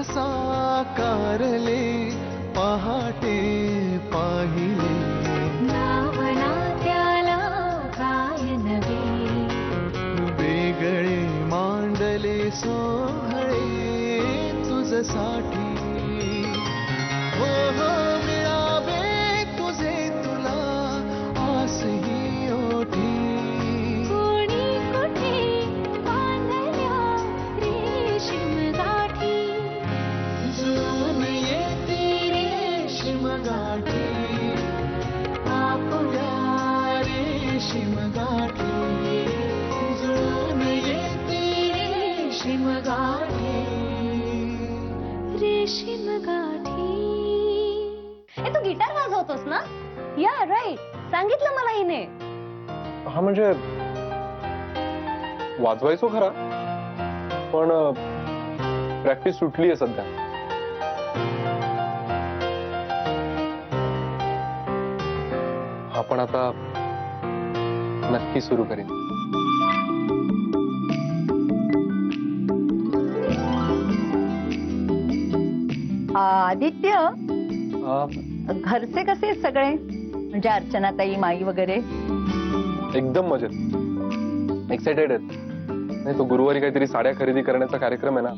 साकारले पहाटे पाहिले भावना त्याला काय नवे वेगळे मांडले सोहळे तुझसाठी हो हो मिळावे तुझे तुला आसही ओठी कोणी कुठे बांधल्या रेशीम गाठी जुळून येते रेशीम गाठी आपुल्या रेशीम गाठी जुळून येते रेशीम गाठी रेशीम गाठी. ए तू गिटार वाजवतोस ना? या राईट, सांगितलं मला हिने. हा म्हणजे वाजवायचो खरा, पण प्रॅक्टिस सुटली आहे सध्या. हा पण आता नक्की सुरू करेन. आदित्य, हा, घरचे कसे आहेत सगळे? म्हणजे अर्चनाताई, माई वगैरे? एकदम मजेत, एक्साइटेड आहेत. नाही, तो गुरुवारी काहीतरी साड्या खरेदी करण्याचा कार्यक्रम आहे ना,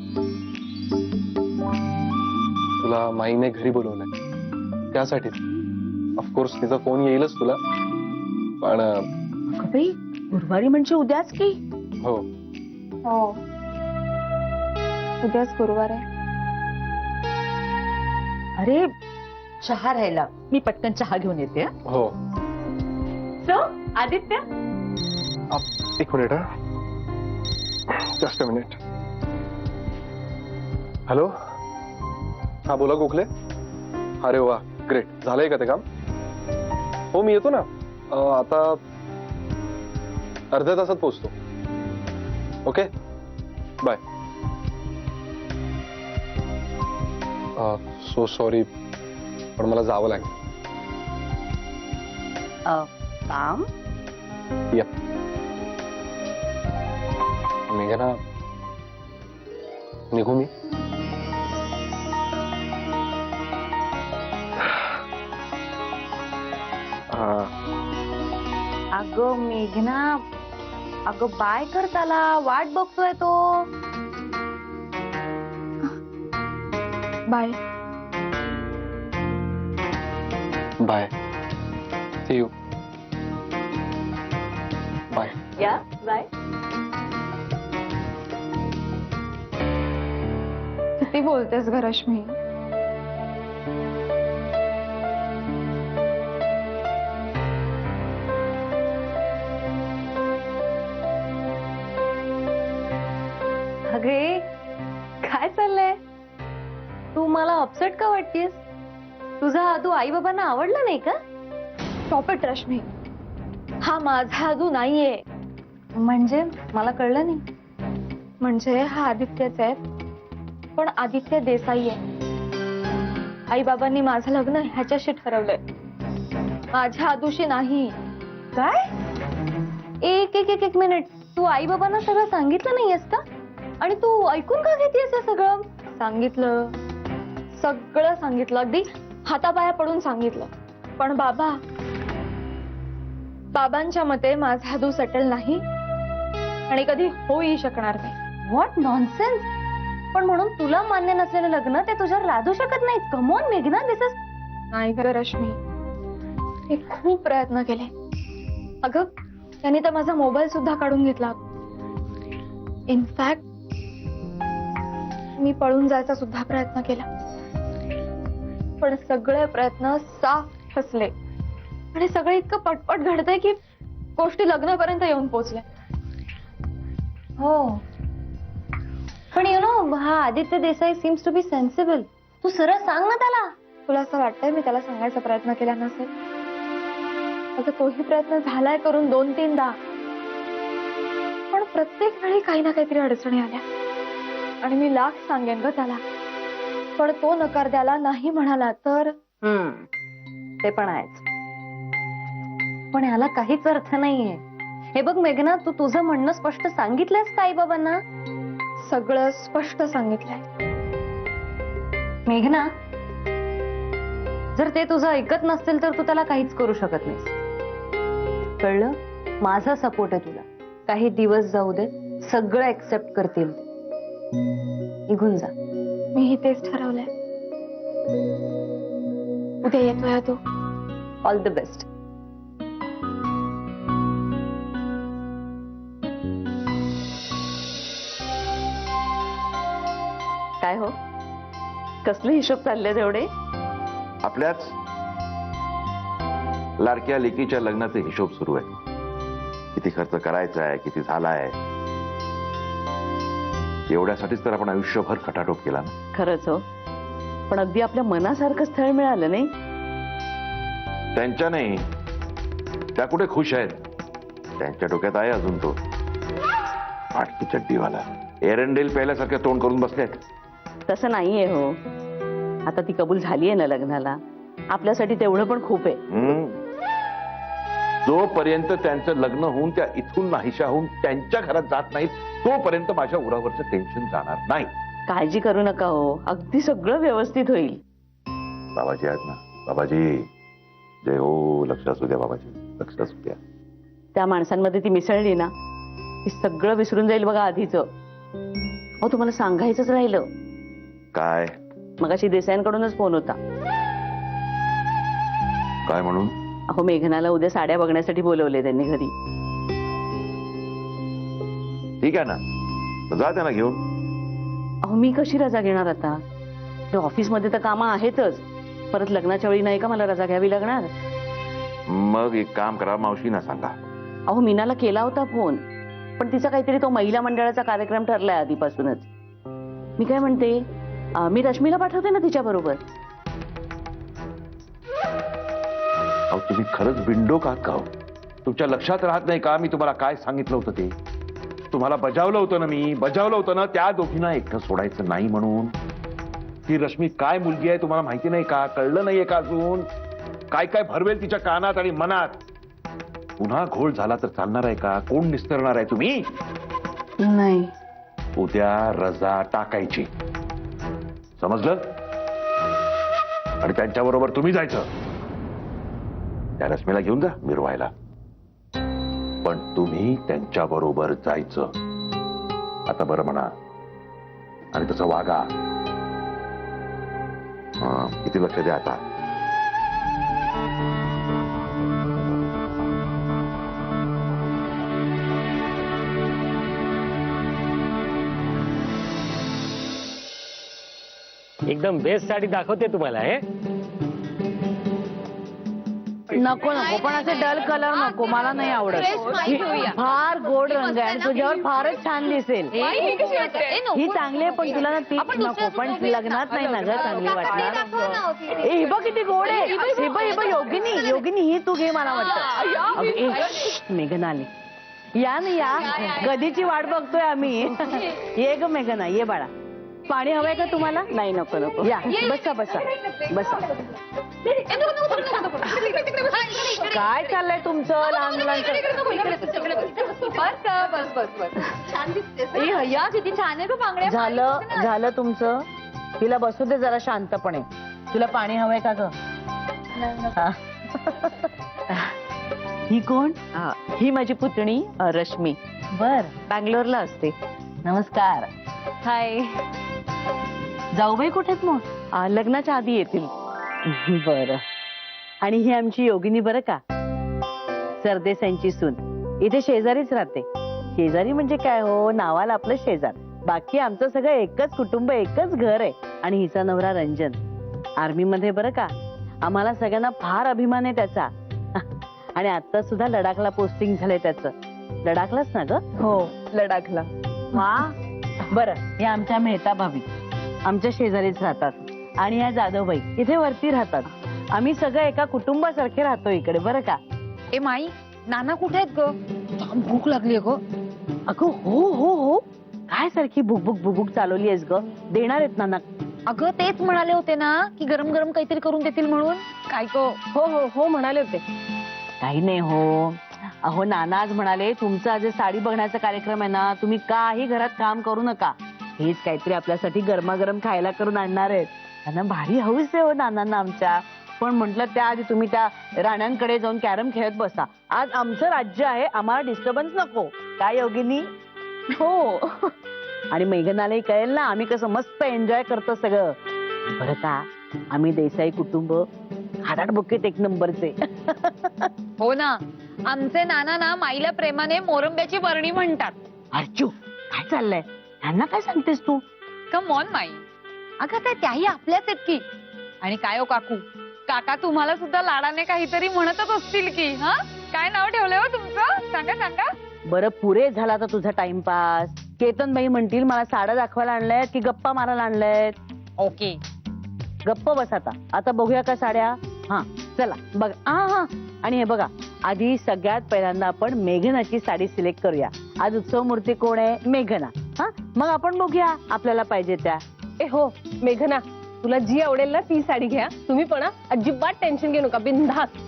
तुला माईने घरी बोलवलंय त्यासाठी. ऑफकोर्स तिचा फोन येईलच तुला, पण बाई, गुरुवारी म्हणजे उद्याच की? हो, हो, उद्याच गुरुवार आहे. अरे, चहा राहिला, मी पटकन चहा घेऊन येते. हो. सो आदित्य, एक minute, just a minute. Hello, हा बोला गोखले. अरे वा, ग्रेट. झालंय का ते काम? हो, मी येतो ना. आता अर्ध्या तासात पोहोचतो. Okay, bye. सो सॉरी, पण मला जावं लागेल. काम? Yep. मेघना, निघू मी? अगं मेघना, अगं बाय कर त्याला, वाट बघतोय तो. Bye. Bye. See you. Bye. या बाय. किती बोलतेस ग रश्मी? अगे, काय चाललंय? तू मला अपसेट का वाटतेस? तुझा आदू आई बाबांना आवडला नाही का? Stop it Rashmi. हा माझा आदू नाहीये. म्हणजे मला कळलं नाही. म्हणजे हा आदित्यच आहे, पण आदित्य देसाई आहे. आई बाबांनी माझं लग्न ह्याच्याशी ठरवलंय, माझ्या आदूशी नाही. काय? एक एक एक एक मिनिट, तू आई बाबांना सगळं सांगितलं नाहीयेस का? आणि तू ऐकून का घेतेस हे सगळं? सांगितलं, सगळं सांगितलं, अगदी हातापाया पडून सांगितलं. पण बाबांच्या मते माझा आदू सेटल नाही आणि कधी होऊही शकणार नाही. What nonsense. पण म्हणून तुला मान्य नसलेलं लग्न ते तुझ्यावर लादू शकत नाहीत. कम ऑन मेघना, दिस इज. नाही खरं रश्मी, मी खूप प्रयत्न केले. अगं, त्यांनी तर माझा मोबाईल सुद्धा काढून घेतला. इनफॅक्ट मी पळून जायचा सुद्धा प्रयत्न केला, पण सगळे प्रयत्न साफ फसले. आणि सगळं इतकं पटपट घडतंय की गोष्टी लग्नापर्यंत येऊन पोहोचल्या. हो, पण यु नो, हा Aditya Desai seems to be sensible. तू सरळ सांग ना त्याला. तुला असं वाटतंय मी त्याला सांगायचा प्रयत्न केला नसेल? अगं, तोही प्रयत्न झालाय करून 2-3दा, पण प्रत्येक वेळी काही ना काहीतरी अडचणी आल्या. आणि मी लाख सांगेन ग त्याला, पण तो नकार द्यायला नाही म्हणाला तर. ते पण आहेच, पण याला काहीच अर्थ नाहीये. हे बघ मेघना, तू तुझं म्हणणं स्पष्ट सांगितलंयस का आई बाबांना? सगळं स्पष्ट सांगितलंय, मेघना, जर ते तुझं ऐकत नसतील तर तू त्याला काहीच करू शकत नाहीस. कळलं? माझा सपोर्ट आहे तुला. काही दिवस जाऊ दे, सगळं एक्सेप्ट करतील ते. निघून जा. मीही तेच ठरवलंय. उद्या येतोय तो. All the best. काय हो, कसले हिशोब चालले तेवढे? आपल्याच लाडक्या लेकीच्या लग्नाचे हिशोब सुरू आहे. किती खर्च करायचा आहे, किती झालाय, एवढ्यासाठीच तर आपण आयुष्यभर खटाटोप केला ना. खरंच हो, पण अगदी आपल्या मनासारखं स्थळ मिळालं नाही. त्यांच्या नाही, त्या कुठे खुश आहेत? त्यांच्या डोक्यात आहे अजून तो फाटकी चड्डीवाला एरंडेल पहिल्यासारखं तोंड करून बसलेत. तसं नाहीये हो. आता ती कबूल झालीये ना लग्नाला, आपल्यासाठी तेवढं पण खूप आहे. जोपर्यंत त्यांचं लग्न होऊन त्या इथून नाहीशा होऊन त्यांच्या घरात जात नाहीत, तोपर्यंत माझ्या उरावरचं टेन्शन जाणार नाही. काळजी करू नका हो, अगदी सगळं व्यवस्थित होईल. बाबाजी आहेत ना, बाबाजी जय हो. लक्ष असू द्या बाबाजी, लक्ष असू द्या. त्या माणसांमध्ये ती मिसळली ना, ती सगळं विसरून जाईल बघा आधीचं. अहो तुम्हाला सांगायचंच राहिलं. काय? मगाशी देसाईंकडूनच फोन होता. काय म्हणून? अहो मेघनाला उद्या साड्या बघण्यासाठी बोलवले त्यांनी घरी. ठीक आहे ना, जा त्यांना घेऊन. अहो मी कशी रजा घेणार आता? ऑफिसमध्ये तर कामं आहेतच, परत लग्नाच्या वेळी नाही का मला रजा घ्यावी लागणार? मग एक काम करा, मावशींना सांगा. अहो मीनाला केला होता फोन, पण तिचा काहीतरी तो महिला मंडळाचा कार्यक्रम ठरलाय आधीपासूनच. मी काय म्हणते, मी रश्मीला पाठवते ना तिच्या बरोबर. अहो तुम्ही खरंच बिंडोक आहात का? तुमच्या लक्षात राहत नाही का मी तुम्हाला काय सांगितलं होतं ते? तुम्हाला बजावलं होतं ना, मी बजावलं होतं ना, त्या दोघींना एकटं सोडायचं नाही म्हणून. ती रश्मी काय मुलगी आहे तुम्हाला माहिती नाही का? कळलं नाहीये का अजून? काय काय भरवेल तिच्या कानात आणि मनात. पुन्हा घोळ झाला तर चालणार आहे का? कोण निस्तरणार आहे? तुम्ही नाही. उद्या रजा टाकायची, समजलं? आणि त्यांच्याबरोबर तुम्ही जायचं. त्या रश्मीला घेऊन जा मिरवायला, पण तुम्ही त्यांच्याबरोबर जायचं. आता बरं म्हणा आणि तसं वागा. किती लक्ष द्या आता. एकदम बेस्ट साडी दाखवते तुम्हाला. हे नको नको, पण असे डल कलर नको, मला नाही आवडत. फार गोड रंग आहे आणि तुझ्यावर फारच छान दिसेल. ही चांगली आहे पण तुला ना ती नको. पण लग्नात नाही ना ग चांगली वाटणार. ही बघ किती गोड आहे. हे बघ योगिनी, योगिनी ही तू घे मला वाटतं. मेघना आली. या ना या, कधीची वाट बघतोय आम्ही. ये ग मेघना, ये बाळा. पाणी हवंय का तुम्हाला? नाही नको नको, या बसा बसा बसा. काय चाललंय तुमचं लहान मुलांचं? किती छान आहे ग बांगड्या. झालं झालं तुमचं. तिला बसू दे जरा शांतपणे. तुला पाणी हवंय का ग? ही कोण? ही माझी पुतणी रश्मी. बर, बँगलोरला असते. नमस्कार. हाय. जाऊबाई कुठेत मग? लग्नाच्या आधी येतील. बर. आणि ही आमची योगिनी बरं का, सरदेसाईंची सून. इथे शेजारीच राहते. शेजारी म्हणजे काय हो, नावाला आपलं शेजार. बाकी आमचं सगळं एकच कुटुंब, एकच घर आहे. आणि हिचा नवरा रंजन आर्मी मध्ये बरं का. आम्हाला सगळ्यांना फार अभिमान आहे त्याचा. आणि आता सुद्धा लडाखला पोस्टिंग झालंय त्याचं. लडाखलाच ना ग? हो लडाखला. वा. बरं, या आमच्या मेहता भाभी आमच्या शेजारीच राहतात. आणि या जाधवबाई इथे वरती राहतात. आम्ही सगळं एका कुटुंबासारखे राहतो इकडे बरं का. ए माई, नाना कुठे आहेत ग? जाम भूक लागली ग. अगं हो हो हो, काय सारखी भुकभुक भुकभुक चालवली आहेस ग? देणार आहेत नाना. अगं तेच म्हणाले होते ना की गरम गरम काहीतरी करून देतील म्हणून. काय गो? हो हो हो म्हणाले होते. काही नाही हो. अहो नाना आज म्हणाले तुमचा आज साडी बघण्याचा कार्यक्रम आहे ना, तुम्ही काही घरात काम करू नका. हेच काहीतरी आपल्यासाठी गरमागरम खायला करून आणणार आहेत. त्यांना भारी हौस आहे हो नानांना आमच्या. पण म्हटलं त्याआधी तुम्ही त्या राण्यांकडे जाऊन कॅरम खेळत बसा. आज आमचं राज्य आहे, आम्हाला डिस्टर्बन्स नको. काय योगिनी? हो. आणि मेघनालाही कळेल ना आम्ही कसं मस्त एन्जॉय करतो सगळं. बरं का, आम्ही देसाई कुटुंब हाडाट बुकेत एक नंबरचे. हो ना, आमचे नाना ना माईला प्रेमाने मोरंब्याची बरणी म्हणतात. अर्चू, काय चाललंय? त्यांना काय सांगतेस तू? Come on my. अगं काय त्याही आपल्याच आहेत की. आणि काय हो काकू, काका तुम्हाला सुद्धा लाडाने काहीतरी म्हणतच असतील की. हा, काय नाव ठेवलंय हो तुमचं? सांगा सांगा. बरं पुरे झाला आता तुझा टाइमपास. केतनबाई म्हणतील मला साड्या दाखवायला आणल्यात की गप्पा मारायला आणल्यात. ओके, गप्प बस आता. आता बघूया का साड्या? हा चला बघा. हा हा, आणि हे बघा, आधी सगळ्यात पहिल्यांदा आपण मेघनाची साडी सिलेक्ट करूया. आज उत्सव मूर्ती कोण आहे? मेघना. हा, मग आपण बघूया आपल्याला पाहिजे त्या. ए हो मेघना, तुला जी आवडेल ना ती साडी घ्या. तुम्ही पण अजिबात टेन्शन घेऊ नका, बिनधास्त.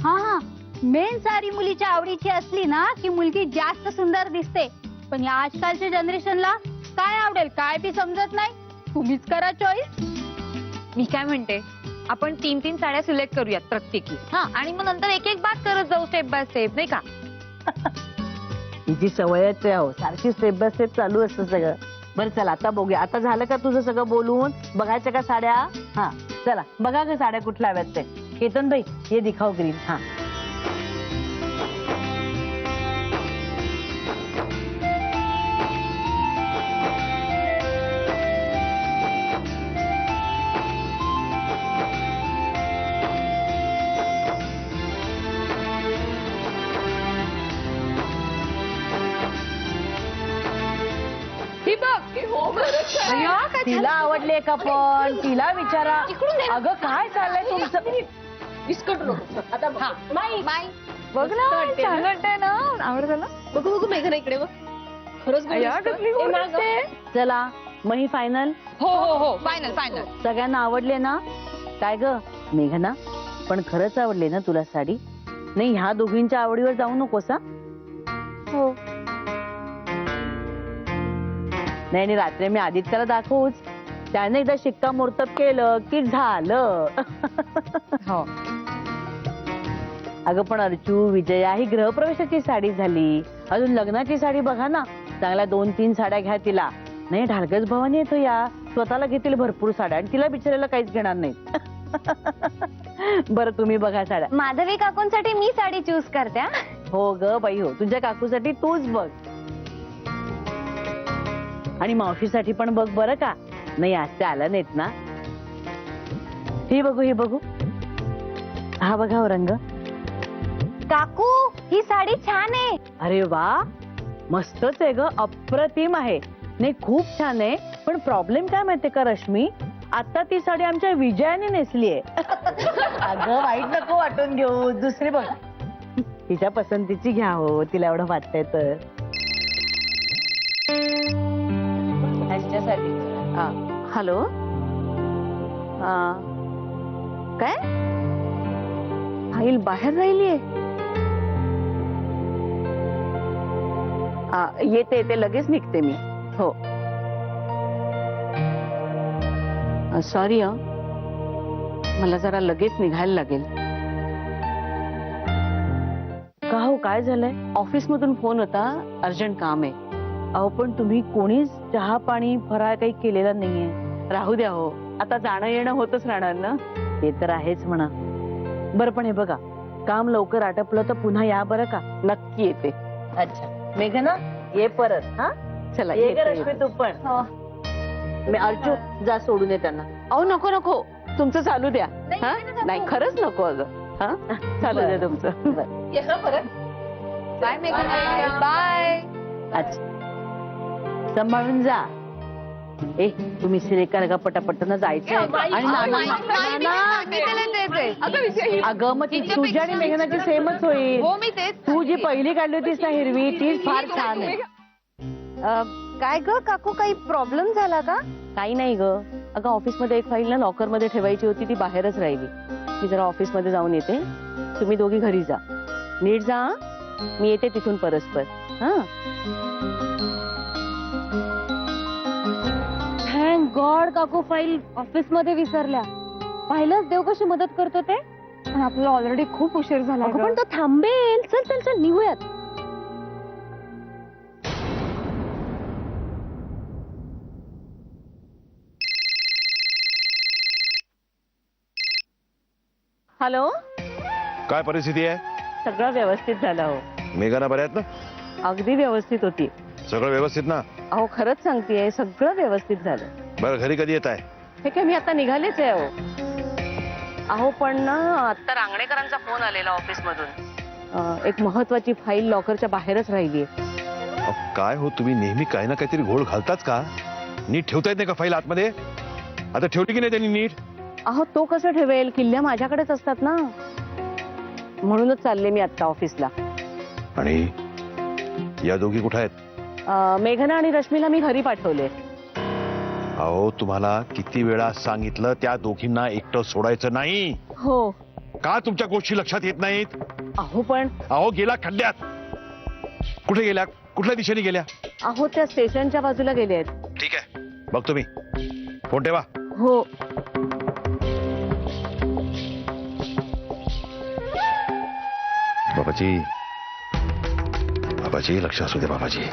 हा हा, मेन सारी मुलीच्या आवडीची असली ना की मुलगी जास्त सुंदर दिसते. पण या आजकालच्या जनरेशनला काय आवडेल काय ती समजत नाही. तुम्हीच करा चॉईस. मी काय म्हणते, आपण 3-3 साड्या सिलेक्ट करूयात प्रत्येकी. हा, आणि मग नंतर एक एक बात करत जाऊ स्टेप बाय स्टेप, नाही का? तिची सवयच आहे हो, सारखी स्टेप बाय स्टेप चालू असतं सगळं. बरं चला आता बघूया. आता झालं का तुझं सगळं बोलून? बघायचं का साड्या? हा चला बघा का साड्या कुठल्या हव्यात ते. केतनबाई हे दिखाव ग्रीन. हा ही बघ. अय्या, काय तिला आवडले का? पण तिला विचारा. अगं काय चाललंय तुमचं? आता बाई बघ ना, छान वाटतंय ना? आवडतं ना? बघू बघू मेघना इकडे बघ. खरंच गोड अय्या, दिसतं. कसली ए, गोड मागं. दिसते. चला मग ही फायनल. हो हो हो, फायनल फायनल. सगळ्यांना आवडले ना? काय ग मेघना, पण खरंच आवडले ना तुला साडी? नाही ह्या दोघींच्या आवडीवर जाऊ नकोस हा. हो. नाही आणि रात्री मी आदित्यला दाखवूच. त्याने एकदा शिक्कामोर्तब केलं की झालं. हो. अगं पण अर्चू, विजया ही गृहप्रवेशाची साडी झाली. अजून लग्नाची साडी बघा ना. चांगल्या 2-3 साड्या घ्या तिला. नाही ढालगज भवानी येतो या, स्वतःला घेतील भरपूर साड्या आणि तिला बिचारायला काहीच घेणार नाही. बरं तुम्ही बघा साड्या. माधवी काकूंसाठी मी साडी चूज करते हा. हो ग बाई हो, तुझ्या काकूसाठी तूच बघ. आणि मावशीसाठी पण बघ बरं का. नाही आज ते आलं नाहीत ना. ही बघू ही बघू. हा बघा हो रंग. काकू ही साडी छान आहे. अरे वा, मस्तच आहे ग, अप्रतिम आहे. नाही खूप छान आहे. पण प्रॉब्लेम काय माहितीये का रश्मी, आता ती साडी आमच्या विजयाने नेसलीये. अगं वाईट नको वाटून घेऊ, दुसरी बघ. तिच्या पसंतीची घ्या हो, तिला एवढं वाटतंय तर. ह्याच्यासाठी. हॅलो. काय आईल बाहेर राहिलीये? येते येते लगेच निघते मी. हो सॉरी मला जरा लगेच निघायला लागेल. का हो काय झालंय? ऑफिस मधून फोन होता, अर्जंट काम आहे. अहो पण तुम्ही कोणीच चहा पाणी फराळ काही केलेला नाहीये. राहू द्या हो, आता जाणं येणं होतच राहणार ना. ते तर आहेच म्हणा. बरं पण हे बघा, काम लवकर आटपलं तर पुन्हा या बरं का. नक्की येते. अच्छा मेघना ये परत. हा चला ये रश्मी तू पण. मी अर्जू जा सोडून ये त्यांना. अहो नको नको, तुमचं चालू द्या. हा नाही खरंच नको अगं. हा चालू द्या तुमचं. बाय मेघना. बाय. अच्छा सांभाळून जा. ए तुम्ही सिलेक्ट करा का पटापट ना जायचंय. आणि अगं मग ती तुझ्या आणि मेघनाची सेमच होईल. हो मी तेच. तू जी पहिली काढली होतीस ना हिरवी, तीच फार छान आहे. काय ग काकू, काही प्रॉब्लेम झाला का? काही नाही ग. अगं ऑफिसमध्ये एक फाईल ना लॉकर मध्ये ठेवायची होती, ती बाहेरच राहिली. मी जरा ऑफिस मध्ये जाऊन येते. तुम्ही दोघी घरी जा. नीट जा. मी येते तिथून परस्पर. हा थँक गॉड, काकू फाईल ऑफिस मध्ये विसरल्या. पाहिलंच देव कशी मदत करतो ते. पण आपल्याला ऑलरेडी खूप उशीर झाला अगं, ग. पण तो थांबेल. चल चल चल निघूयात. हॅलो, काय परिस्थिती आहे? सगळं व्यवस्थित झालं हो. मेघना बऱ्या आहेत ना? अगदी व्यवस्थित होती. सगळं व्यवस्थित ना? अहो खरंच सांगतेय, सगळं व्यवस्थित झालं. बरं, घरी कधी येत आहे? हे काय, मी आता निघालेच आहे अहो. अहो पण ना, आता रांगणेकरांचा फोन आलेला ऑफिस मधून. एक महत्वाची फाईल लॉकरच्या बाहेरच राहिली. काय हो, तुम्ही नेहमी काही ना काहीतरी घोळ घालताच का? नीट ठेवता येत नाही का फाईल आतमध्ये? आता ठेवली की नाही त्यांनी नीट? अहो तो कसं ठेवेल, किल्ल्या माझ्याकडेच असतात ना. म्हणूनच चालले मी आता ऑफिसला. आणि या दोघी कुठे आहेत? मेघना आणि रश्मीला मी घरी पाठवले. अहो, तुम्हाला किती वेळा सांगितलं त्या दोघींना एकटं सोडायचं नाही. हो. का तुमच्या गोष्टी लक्षात येत नाहीत? अहो पण, अहो गेला खड्ड्यात. कुठे गेल्या? कुठल्या दिशेने गेल्या? अहो त्या स्टेशनच्या बाजूला गेले आहेत. ठीक आहे, बघतो मी. फोन ठेवा. हो. बाबाजी, बाबाजी लक्ष असू दे बाबाजी.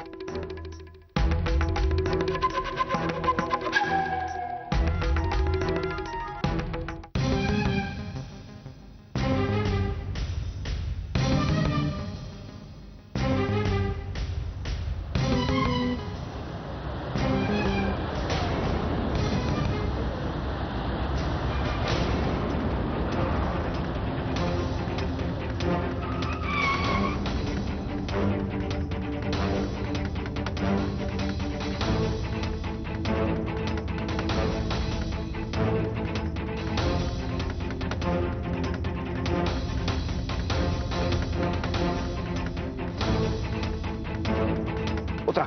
उतरा,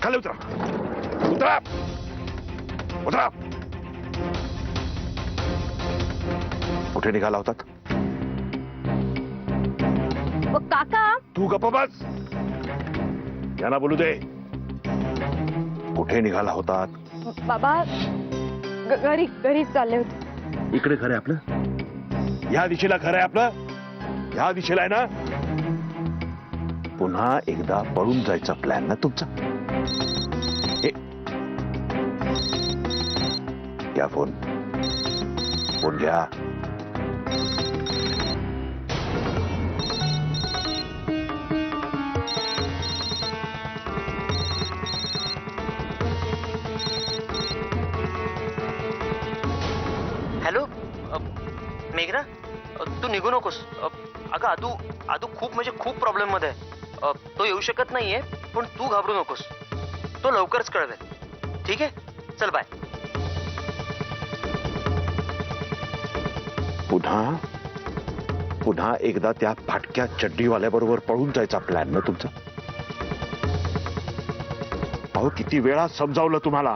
खाली उतरा. उतरा, उतरा. कुठे निघाला होतात? काका, तू गप्प बस. यांना बोलू दे. कुठे निघाला होतात? बाबा घरी चालले होते. इकडे घर आहे आपलं? ह्या दिशेला घर आहे आपलं? ह्या दिशेला आहे ना? पुन्हा एकदा पळून जायचा प्लॅन ना तुमचा? घ्या फोन. फोन घ्या. हॅलो मेघना, तू निघू नकोस. अगं आदू आदू खूप म्हणजे खूप प्रॉब्लेम मध्ये आहे. तो येऊ शकत नाहीये, पण तू घाबरू नकोस. तो लवकरच कळवेल. ठीक आहे, चल बाय. पुन्हा एकदा त्या फाटक्या चड्डीवाल्याबरोबर पळून जायचा प्लॅन ना तुमचा? अहो किती वेळा समजावलं तुम्हाला,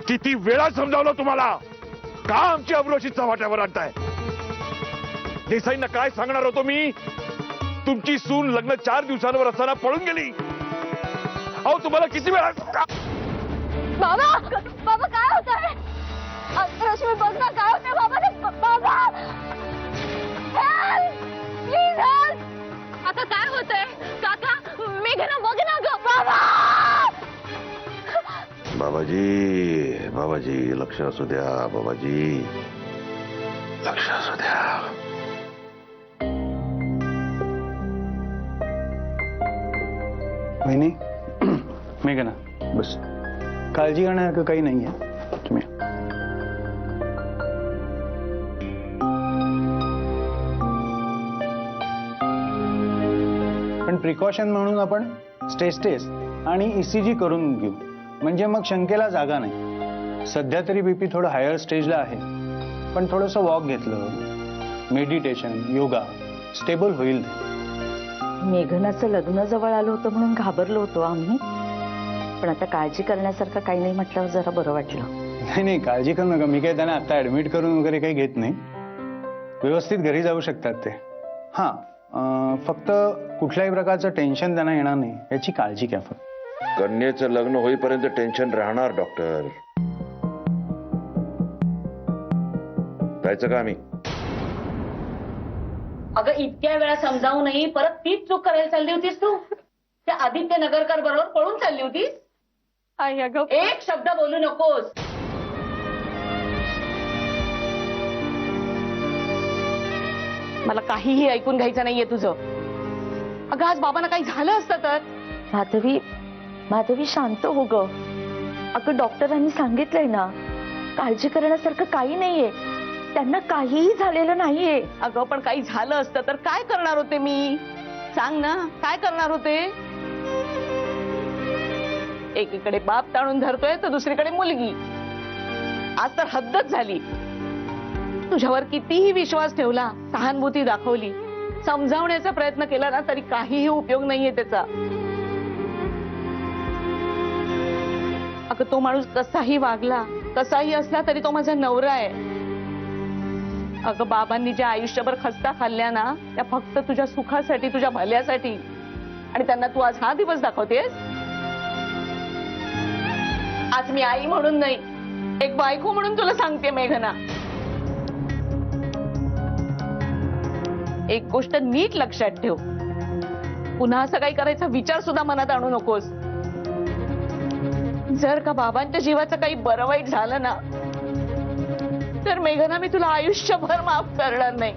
किती वेळा समजावलं तुम्हाला. का आमची अब्रोशी चव्हाट्यावर आणताय? देसाईंना काय सांगणार होतो मी? तुमची सून लग्न 4 दिवसांवर असताना पळून गेली. अहो तुम्हाला किती वेळा. बाबा बाबा काय होत आहे? रश्मी बघ ना काय होतंय बाबा. बाबा प्लीज हेल्प. आता काय होतंय काका? मेघना बघ ना ग. बाबा बाबाजी लक्ष असू द्या. बाबाजी लक्ष असू द्या. वहिनी, मेघना बस. काळजी करण्यासारखं काही नाहीये. तुम्ही पण प्रिकॉशन म्हणून आपण स्ट्रेस टेस्ट आणि ECG करून घेऊ, म्हणजे मग शंकेला जागा नाही. सध्या तरी BP थोडं हायर स्टेजला आहे, पण थोडंसं वॉक घेतलं, मेडिटेशन, योगा, स्टेबल होईल. मेघनाचं लग्न जवळ आलं होतं म्हणून घाबरलो होतो आम्ही, पण आता काळजी करण्यासारखं काही नाही म्हटल्यावर जरा बरं वाटलं. नाही काळजी करू नका. मी काही त्यांना आता ऍडमिट करून वगैरे काही घेत नाही. व्यवस्थित घरी जाऊ शकतात ते. हां, फक्त कुठल्याही प्रकारचं टेन्शन त्यांना येणार नाही याची काळजी घ्या फक्त. कन्येचं लग्न होईपर्यंत टेन्शन राहणार डॉक्टर. जायचं का आम्ही? अगं इतक्या वेळा समजावूनही परत तीच चूक करायला चालली होतीस तू. त्या आदित्य नगरकर बरोबर पळून चालली होतीस. आई अगं एक शब्द बोलू नकोस. मला काहीही ऐकून घ्यायचं नाहीये तुझं. अगं आज बाबांना काही झालं असतं तर. माधवी माधवी शांत हो ग. अगं डॉक्टरांनी सांगितलंय ना, काळजी करण्यासारखं काही नाहीये. त्यांना काहीही झालेलं नाहीये. अगं पण काही झालं असतं तर काय करणार होते मी? सांग ना, काय करणार होते? एकीकडे बाप ताणून धरतोय तर दुसरीकडे मुलगी. आज तर हद्दच झाली. तुझ्यावर कितीही विश्वास ठेवला, सहानुभूती दाखवली, समजावण्याचा प्रयत्न केला ना, तरी काहीही उपयोग नाहीये त्याचा. अगं तो माणूस कसाही वागला, कसाही असला तरी तो माझा नवरा आहे. अगं बाबांनी ज्या आयुष्यभर खस्ता खाल्ल्या ना, त्या फक्त तुझ्या सुखासाठी, तुझ्या भल्यासाठी. आणि त्यांना तू आज हा दिवस दाखवतेस. आज मी आई म्हणून नाही, एक बायको म्हणून तुला सांगते मेघना, एक गोष्ट नीट लक्षात ठेव. पुन्हा असं काही करायचा विचार सुद्धा मनात आणू नकोस. जर का बाबांच्या जीवाचं काही बरं वाईट झालं ना, तर मेघना मी तुला आयुष्यभर माफ करणार नाही.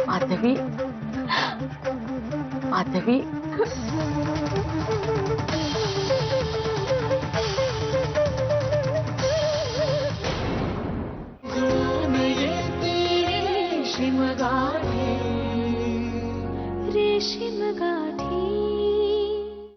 माधवी माधवी